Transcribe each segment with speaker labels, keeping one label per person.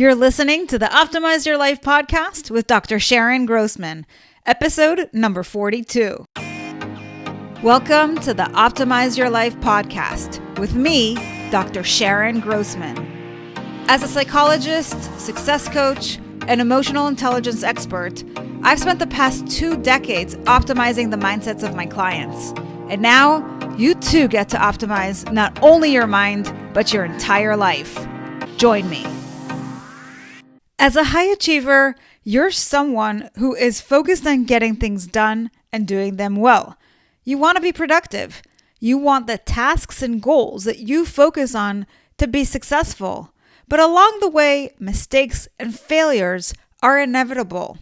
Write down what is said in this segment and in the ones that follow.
Speaker 1: You're listening to the Optimize Your Life podcast with Dr. Sharon Grossman, episode number 42. Welcome to the Optimize Your Life podcast with me, Dr. Sharon Grossman. As a psychologist, success coach, and emotional intelligence expert, I've spent the past 2 decades optimizing the mindsets of my clients. And now, you too get to optimize not only your mind, but your entire life. Join me. As a high achiever, you're someone who is focused on getting things done and doing them well. You want to be productive. You want the tasks and goals that you focus on to be successful. But along the way, mistakes and failures are inevitable.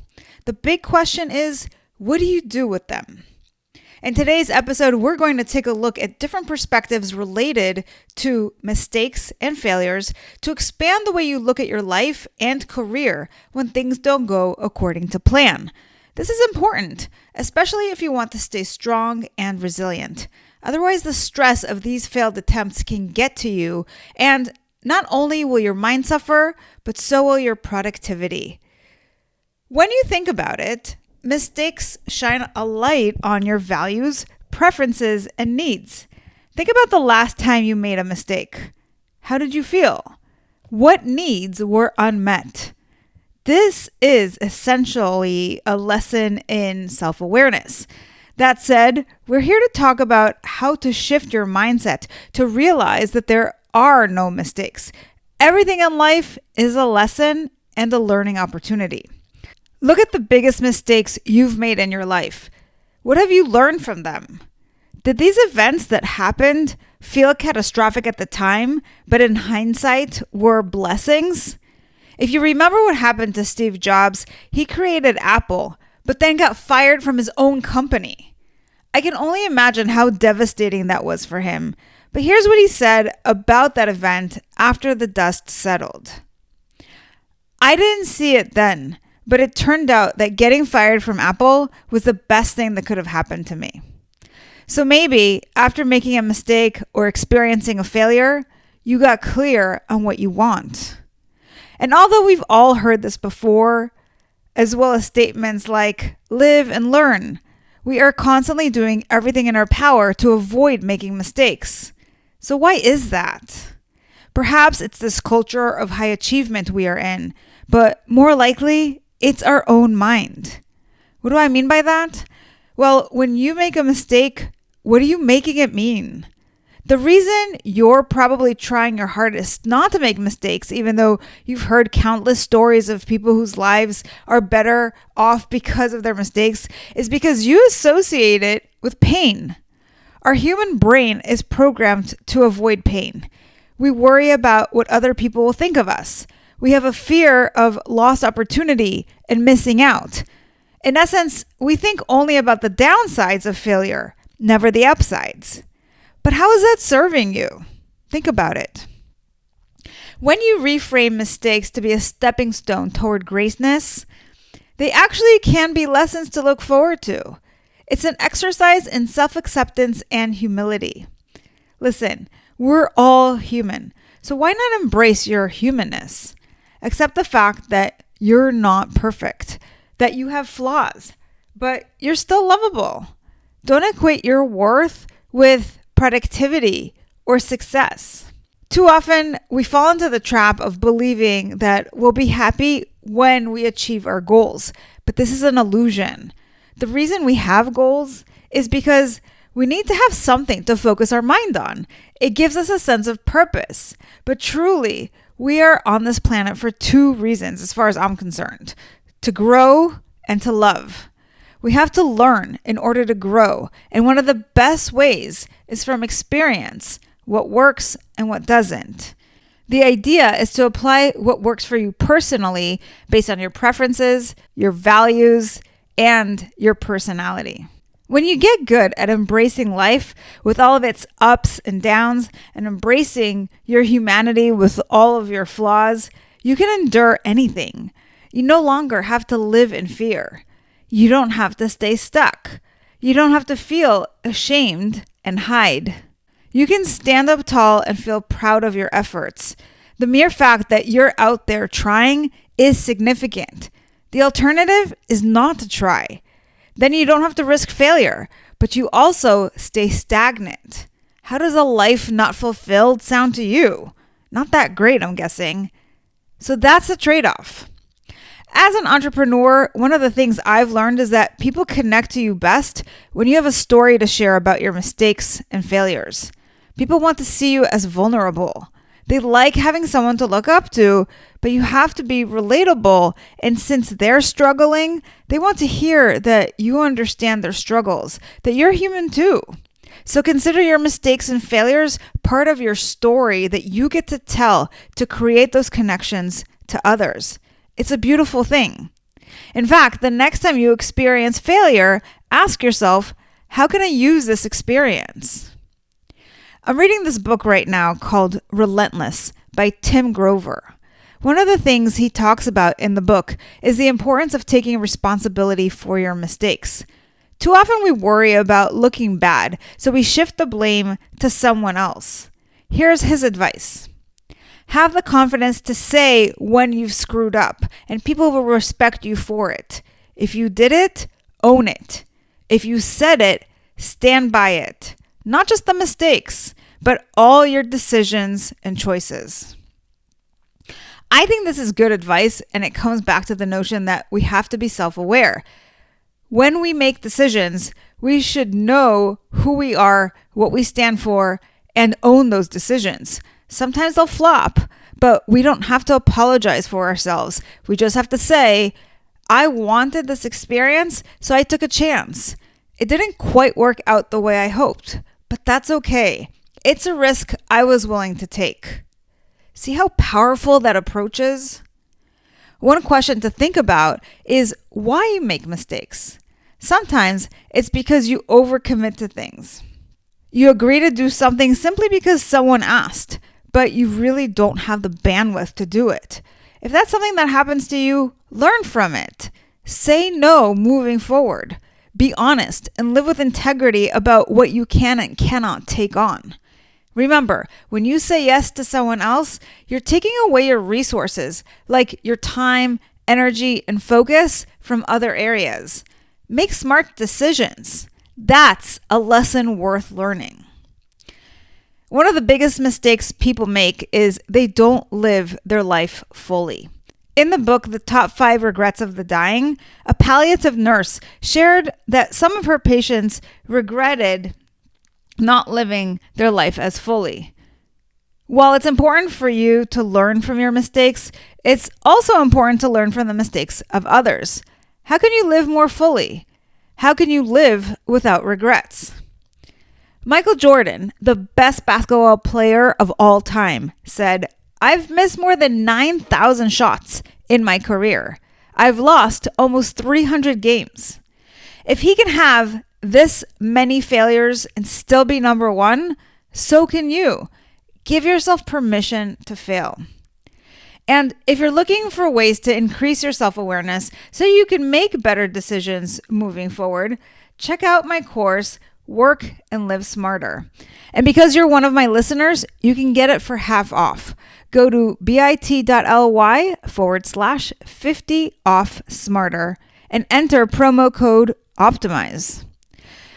Speaker 1: The big question is, what do you do with them? In today's episode, we're going to take a look at different perspectives related to mistakes and failures to expand the way you look at your life and career when things don't go according to plan. This is important, especially if you want to stay strong and resilient. Otherwise, the stress of these failed attempts can get to you, and not only will your mind suffer, but so will your productivity. When you think about it, mistakes shine a light on your values, preferences, and needs. Think about the last time you made a mistake. How did you feel? What needs were unmet? This is essentially a lesson in self-awareness. That said, we're here to talk about how to shift your mindset to realize that there are no mistakes. Everything in life is a lesson and a learning opportunity. Look at the biggest mistakes you've made in your life. What have you learned from them? Did these events that happened feel catastrophic at the time, but in hindsight were blessings? If you remember what happened to Steve Jobs, he created Apple, but then got fired from his own company. I can only imagine how devastating that was for him. But here's what he said about that event after the dust settled. I didn't see it then, but it turned out that getting fired from Apple was the best thing that could have happened to me. So maybe after making a mistake or experiencing a failure, you got clear on what you want. And although we've all heard this before, as well as statements like live and learn, we are constantly doing everything in our power to avoid making mistakes. So why is that? Perhaps it's this culture of high achievement we are in, but more likely, it's our own mind. What do I mean by that? Well, when you make a mistake, what are you making it mean? The reason you're probably trying your hardest not to make mistakes, even though you've heard countless stories of people whose lives are better off because of their mistakes, is because you associate it with pain. Our human brain is programmed to avoid pain. We worry about what other people will think of us. We have a fear of lost opportunity and missing out. In essence, we think only about the downsides of failure, never the upsides. But how is that serving you? Think about it. When you reframe mistakes to be a stepping stone toward greatness, they actually can be lessons to look forward to. It's an exercise in self-acceptance and humility. Listen, we're all human, so why not embrace your humanness? Accept the fact that you're not perfect, that you have flaws, but you're still lovable. Don't equate your worth with productivity or success. Too often, we fall into the trap of believing that we'll be happy when we achieve our goals, but this is an illusion. The reason we have goals is because we need to have something to focus our mind on. It gives us a sense of purpose, but truly, we are on this planet for 2 reasons, as far as I'm concerned: to grow and to love. We have to learn in order to grow, and one of the best ways is from experience, what works and what doesn't. The idea is to apply what works for you personally based on your preferences, your values, and your personality. When you get good at embracing life with all of its ups and downs and embracing your humanity with all of your flaws, you can endure anything. You no longer have to live in fear. You don't have to stay stuck. You don't have to feel ashamed and hide. You can stand up tall and feel proud of your efforts. The mere fact that you're out there trying is significant. The alternative is not to try. Then you don't have to risk failure, but you also stay stagnant. How does a life not fulfilled sound to you? Not that great, I'm guessing. So that's the trade-off. As an entrepreneur, one of the things I've learned is that people connect to you best when you have a story to share about your mistakes and failures. People want to see you as vulnerable. They like having someone to look up to, but you have to be relatable. And since they're struggling, they want to hear that you understand their struggles, that you're human too. So consider your mistakes and failures part of your story that you get to tell to create those connections to others. It's a beautiful thing. In fact, the next time you experience failure, ask yourself, how can I use this experience? I'm reading this book right now called Relentless by Tim Grover. One of the things he talks about in the book is the importance of taking responsibility for your mistakes. Too often we worry about looking bad, so we shift the blame to someone else. Here's his advice. Have the confidence to say when you've screwed up, and people will respect you for it. If you did it, own it. If you said it, stand by it. Not just the mistakes, but all your decisions and choices. I think this is good advice, and it comes back to the notion that we have to be self-aware. When we make decisions, we should know who we are, what we stand for, and own those decisions. Sometimes they'll flop, but we don't have to apologize for ourselves. We just have to say, I wanted this experience, so I took a chance. It didn't quite work out the way I hoped, but that's okay. It's a risk I was willing to take. See how powerful that approach is? One question to think about is why you make mistakes. Sometimes it's because you overcommit to things. You agree to do something simply because someone asked, but you really don't have the bandwidth to do it. If that's something that happens to you, learn from it. Say no moving forward. Be honest and live with integrity about what you can and cannot take on. Remember, when you say yes to someone else, you're taking away your resources, like your time, energy, and focus from other areas. Make smart decisions. That's a lesson worth learning. One of the biggest mistakes people make is they don't live their life fully. In the book, The Top 5 Regrets of the Dying, a palliative nurse shared that some of her patients regretted not living their life as fully. While it's important for you to learn from your mistakes, it's also important to learn from the mistakes of others. How can you live more fully? How can you live without regrets? Michael Jordan, the best basketball player of all time, said, I've missed more than 9,000 shots in my career. I've lost almost 300 games. If he can have this many failures and still be number one, so can you. Give yourself permission to fail. And if you're looking for ways to increase your self-awareness so you can make better decisions moving forward, check out my course, Work and Live Smarter. And because you're one of my listeners, you can get it for half off. Go to bit.ly/50OFF-SMARTER and enter promo code OPTIMIZE.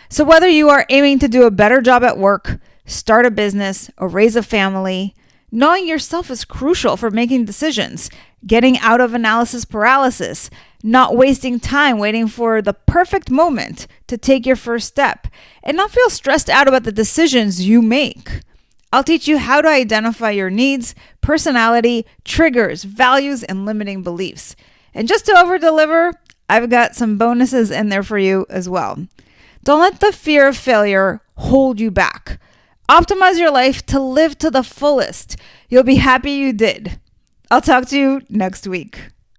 Speaker 1: So whether you are aiming to do a better job at work, start a business, or raise a family, knowing yourself is crucial for making decisions, getting out of analysis paralysis, not wasting time waiting for the perfect moment to take your first step, and not feel stressed out about the decisions you make. I'll teach you how to identify your needs, personality, triggers, values, and limiting beliefs. And just to over-deliver, I've got some bonuses in there for you as well. Don't let the fear of failure hold you back. Optimize your life to live to the fullest. You'll be happy you did. I'll talk to you next week.